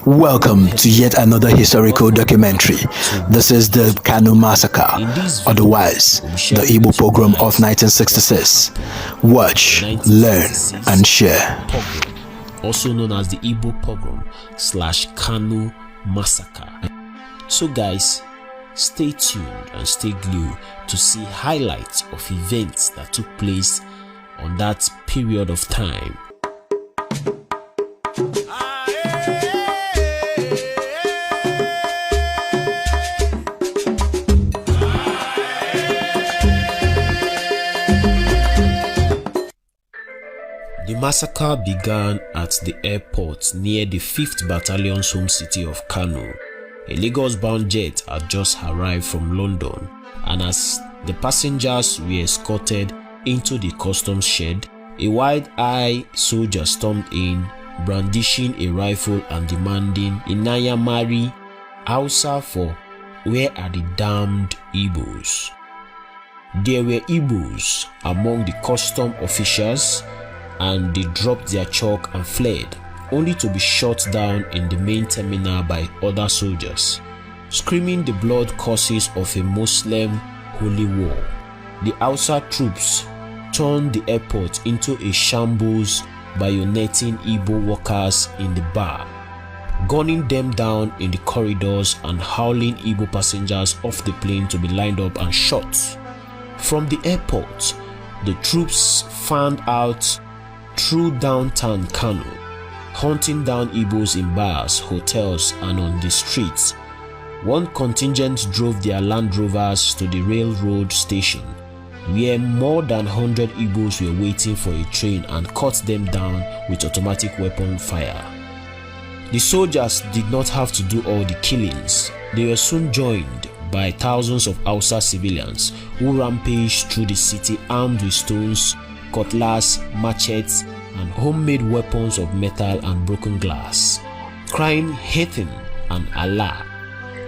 Welcome to yet another historical documentary. This is the Kano Massacre, otherwise the Igbo Pogrom of 1966. Watch, learn, and share. Also known as the Igbo Pogrom / Kano Massacre. So guys, stay tuned and stay glued to see highlights of events that took place on that period of time. The massacre began at the airport near the 5th Battalion's home city of Kano. A Lagos-bound jet had just arrived from London, and as the passengers were escorted into the customs shed, a wide-eyed soldier stormed in, brandishing a rifle and demanding Inayamari Hausa for "Where are the damned Igbos?" There were Igbos among the custom officials, and they dropped their chalk and fled, only to be shot down in the main terminal by other soldiers, screaming the blood curses of a Muslim holy war. The Hausa troops turned the airport into a shambles, bayoneting Igbo workers in the bar, gunning them down in the corridors and hauling Igbo passengers off the plane to be lined up and shot. From the airport, the troops fanned out through downtown Kano, hunting down Igbos in bars, hotels, and on the streets. One contingent drove their Land Rovers to the railroad station, where more than 100 Igbos were waiting for a train, and cut them down with automatic weapon fire. The soldiers did not have to do all the killings. They were soon joined by thousands of Hausa civilians who rampaged through the city armed with stones, cutlass, machetes, and homemade weapons of metal and broken glass, crying Hathim and Allah.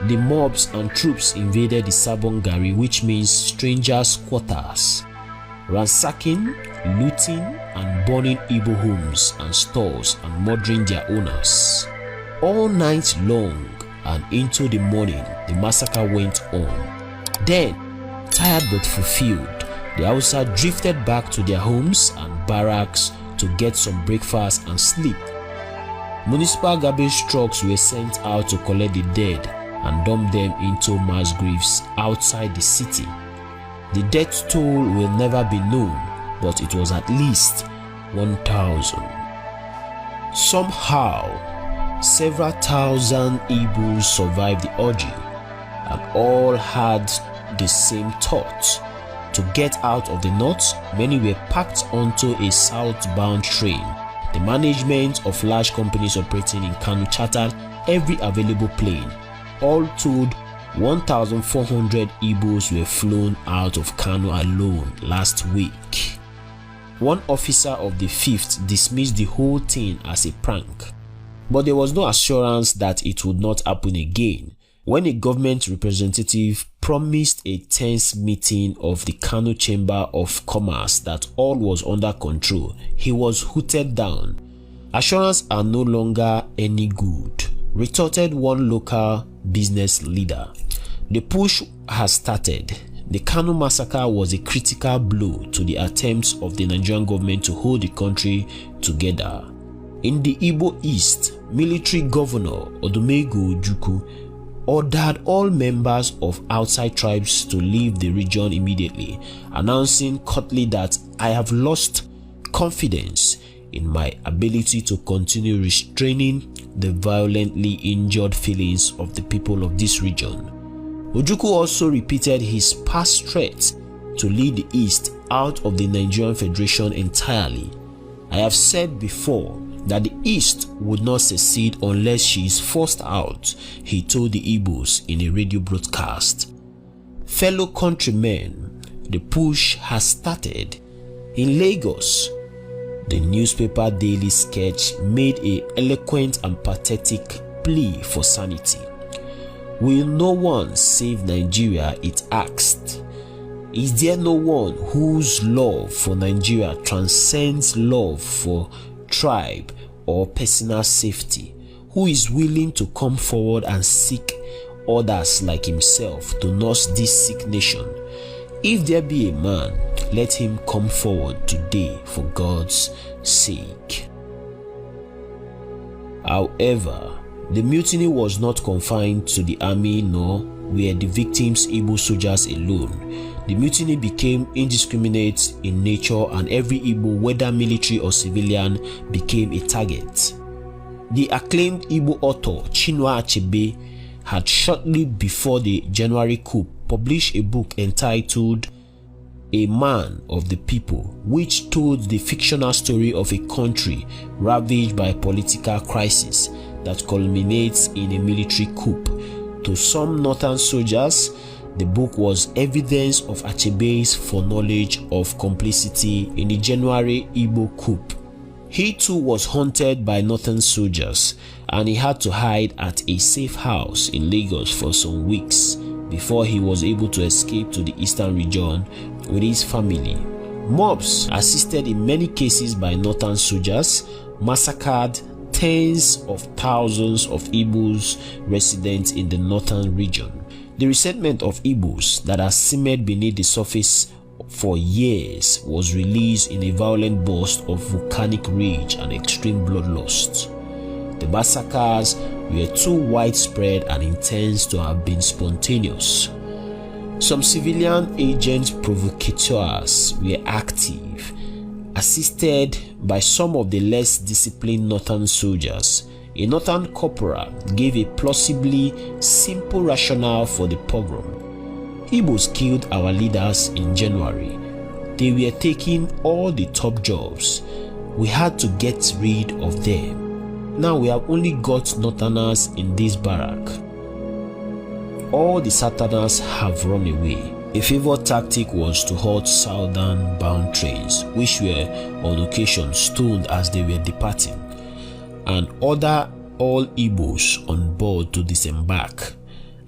The mobs and troops invaded the Sabon Gari, which means strangers' quarters, ransacking, looting, and burning Igbo homes and stores and murdering their owners. All night long and into the morning, the massacre went on. Then, tired but fulfilled, the Hausa drifted back to their homes and barracks to get some breakfast and sleep. Municipal garbage trucks were sent out to collect the dead and dump them into mass graves outside the city. The death toll will never be known, but it was at least 1,000. Somehow, several thousand Igbos survived the orgy, and all had the same thought: to get out of the north. Many were packed onto a southbound train. The management of large companies operating in Kano chartered every available plane. All told, 1,400 Igbos were flown out of Kano alone last week. One officer of the 5th dismissed the whole thing as a prank, but there was no assurance that it would not happen again. When a government representative promised a tense meeting of the Kano Chamber of Commerce that all was under control, he was hooted down. "Assurances are no longer any good," retorted one local business leader. The push has started. The Kano massacre was a critical blow to the attempts of the Nigerian government to hold the country together. In the Igbo East, military governor Odumegwu Ojukwu ordered all members of outside tribes to leave the region immediately, announcing curtly that "I have lost confidence in my ability to continue restraining the violently injured feelings of the people of this region." Ojukwu also repeated his past threat to lead the East out of the Nigerian Federation entirely. "I have said before that the East would not secede unless she is forced out," he told the Igbos in a radio broadcast. Fellow countrymen, the push has started. In Lagos, the newspaper Daily Sketch made an eloquent and pathetic plea for sanity. "Will no one save Nigeria?" it asked. "Is there no one whose love for Nigeria transcends love for tribe or personal safety? who is willing to come forward and seek others like himself to nurse this sick nation. If there be a man, let him come forward today for God's sake. However, the mutiny was not confined to the army, nor were the victims Igbo soldiers alone. The mutiny became indiscriminate in nature, and every Igbo, whether military or civilian, became a target. The acclaimed Igbo author Chinua Achebe had shortly before the January coup published a book entitled A Man of the People, which told the fictional story of a country ravaged by a political crisis that culminates in a military coup. To some northern soldiers, the book was evidence of Achebe's foreknowledge of complicity in the January Igbo coup. He too was haunted by northern soldiers, and he had to hide at a safe house in Lagos for some weeks before he was able to escape to the eastern region with his family. Mobs, assisted in many cases by northern soldiers, massacred tens of thousands of Igbos residents in the northern region. The resentment of Igbos that has simmered beneath the surface for years was released in a violent burst of volcanic rage and extreme bloodlust. The massacres were too widespread and intense to have been spontaneous. Some civilian agent provocateurs were active, assisted by some of the less disciplined northern soldiers. A northern corporal gave a plausibly simple rationale for the pogrom. Igbos killed our leaders in January. They were taking all the top jobs. We had to get rid of them. Now we have only got northerners in this barrack. All the southerners have run away. A favored tactic was to halt southern bound trains, which were on occasion stoned as they were departing, and order all Igbos on board to disembark,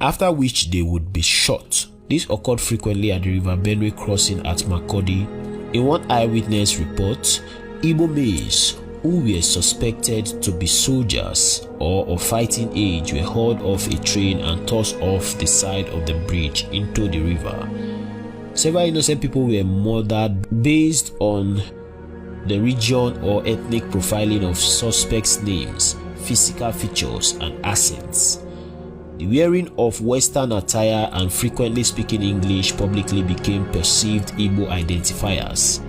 after which they would be shot. This occurred frequently at the River Benue crossing at Makurdi. In one eyewitness report, Igbo maids who were suspected to be soldiers or of fighting age were hauled off a train and tossed off the side of the bridge into the river. Several innocent people were murdered based on the region or ethnic profiling of suspects' names, physical features, and accents. The wearing of Western attire and frequently speaking English publicly became perceived Igbo identifiers.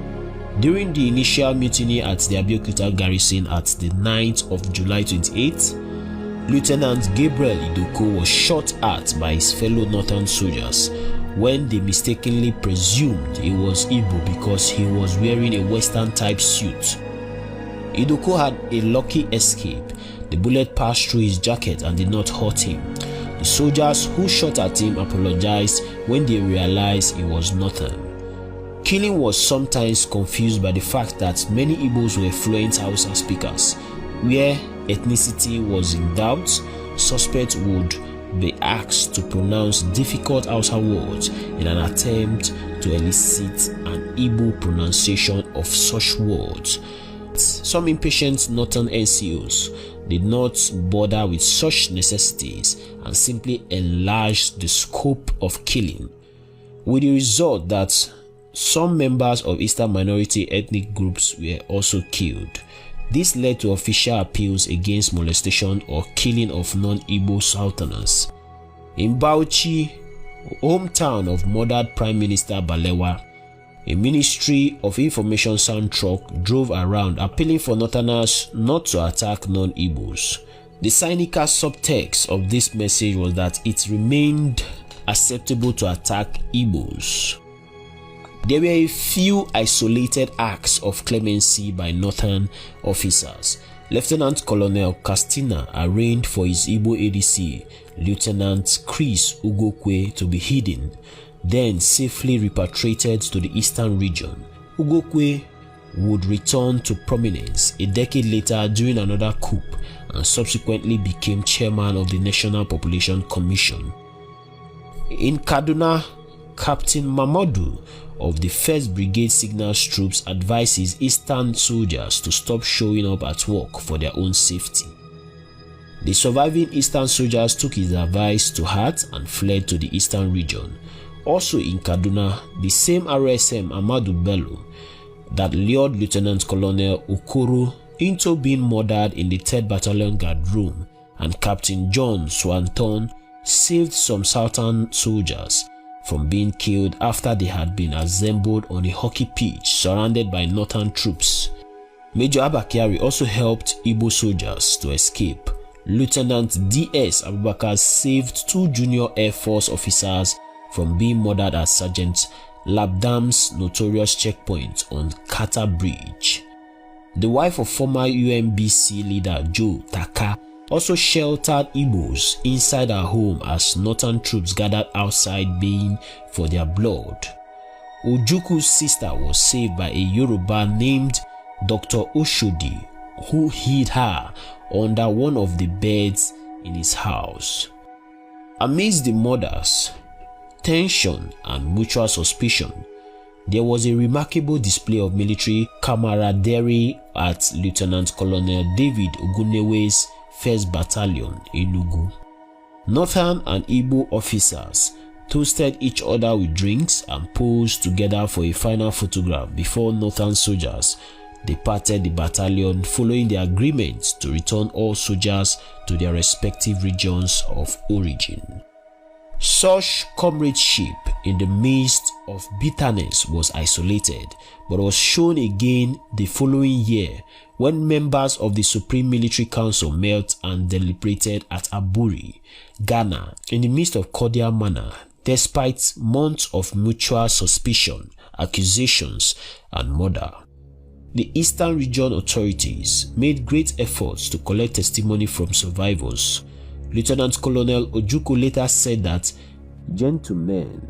During the initial mutiny at the Abeokuta garrison at the 9th of July 28, Lieutenant Gabriel Idoko was shot at by his fellow northern soldiers when they mistakenly presumed he was Igbo because he was wearing a Western type suit. Idoko had a lucky escape. The bullet passed through his jacket and did not hurt him. The soldiers who shot at him apologized when they realized he was northern. Killing was sometimes confused by the fact that many Igbos were fluent Hausa speakers. Where ethnicity was in doubt, suspects would be asked to pronounce difficult Hausa words in an attempt to elicit an Igbo pronunciation of such words. Some impatient northern NCOs did not bother with such necessities and simply enlarged the scope of killing, with the result that some members of Eastern minority ethnic groups were also killed. This led to official appeals against molestation or killing of non-Igbo Southerners. In Bauchi, hometown of murdered Prime Minister Balewa, a Ministry of Information sound truck drove around appealing for Northerners not to attack non-Igbos. The cynical subtext of this message was that it remained acceptable to attack Igbos. There were a few isolated acts of clemency by northern officers. Lieutenant Colonel Castina arranged for his Igbo ADC, Lieutenant Chris Ugokwe, to be hidden, then safely repatriated to the eastern region. Ugokwe would return to prominence a decade later during another coup and subsequently became chairman of the National Population Commission. In Kaduna, Captain Mamadu of the 1st Brigade Signals Troops advised his eastern soldiers to stop showing up at work for their own safety. The surviving eastern soldiers took his advice to heart and fled to the eastern region. Also in Kaduna, the same RSM Ahmadu Bello that lured Lieutenant Colonel Okoro into being murdered in the 3rd Battalion Guard room, and Captain John Swanton saved some southern soldiers from being killed after they had been assembled on a hockey pitch surrounded by northern troops. Major Abakari also helped Igbo soldiers to escape. Lieutenant D.S. Abubakar saved 2 junior Air Force officers from being murdered at Sergeant Labdam's notorious checkpoint on Kata Bridge. The wife of former UMBC leader Joe Taka also sheltered Igbos inside her home as northern troops gathered outside baying for their blood. Ojuku's sister was saved by a Yoruba named Dr. Oshodi, who hid her under one of the beds in his house. Amidst the murders, tension and mutual suspicion, there was a remarkable display of military camaraderie at Lieutenant Colonel David Ogunewe's 1st Battalion in Enugu. Northern and Igbo officers toasted each other with drinks and posed together for a final photograph before northern soldiers departed the battalion, following the agreement to return all soldiers to their respective regions of origin. Such comradeship in the midst of bitterness was isolated, but was shown again the following year when members of the Supreme Military Council met and deliberated at Aburi, Ghana, in the midst of cordial manner, despite months of mutual suspicion, accusations, and murder. The Eastern Region authorities made great efforts to collect testimony from survivors. Lieutenant Colonel Ojukwu later said that, "Gentlemen,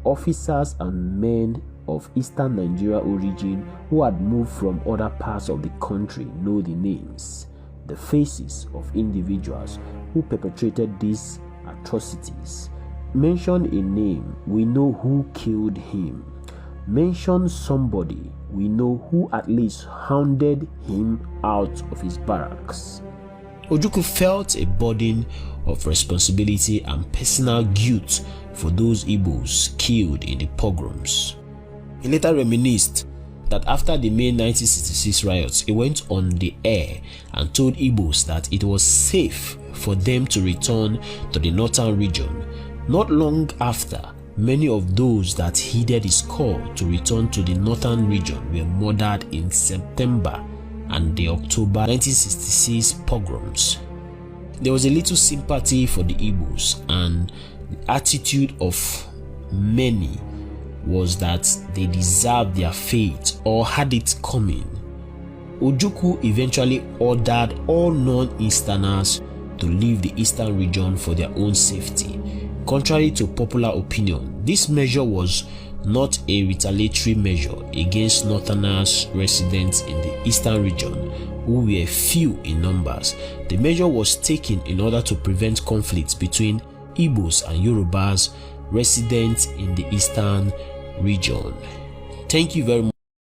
officers and men of Eastern Nigeria origin who had moved from other parts of the country know the names, the faces of individuals who perpetrated these atrocities. Mention a name, we know who killed him. Mention somebody, we know who at least hounded him out of his barracks." Ojukwu felt a burden of responsibility and personal guilt for those Igbos killed in the pogroms. He later reminisced that after the May 1966 riots, he went on the air and told Igbos that it was safe for them to return to the northern region. Not long after, many of those that heeded his call to return to the northern region were murdered in September and the October 1966 pogroms. There was a little sympathy for the Igbos, and the attitude of many was that they deserved their fate or had it coming. Ojukwu eventually ordered all non-Easterners to leave the Eastern region for their own safety. Contrary to popular opinion, this measure was not a retaliatory measure against Northerners residents in the Eastern region, who were few in numbers. The measure was taken in order to prevent conflicts between Igbos and Yorubas residents in the Eastern region. Thank you very much.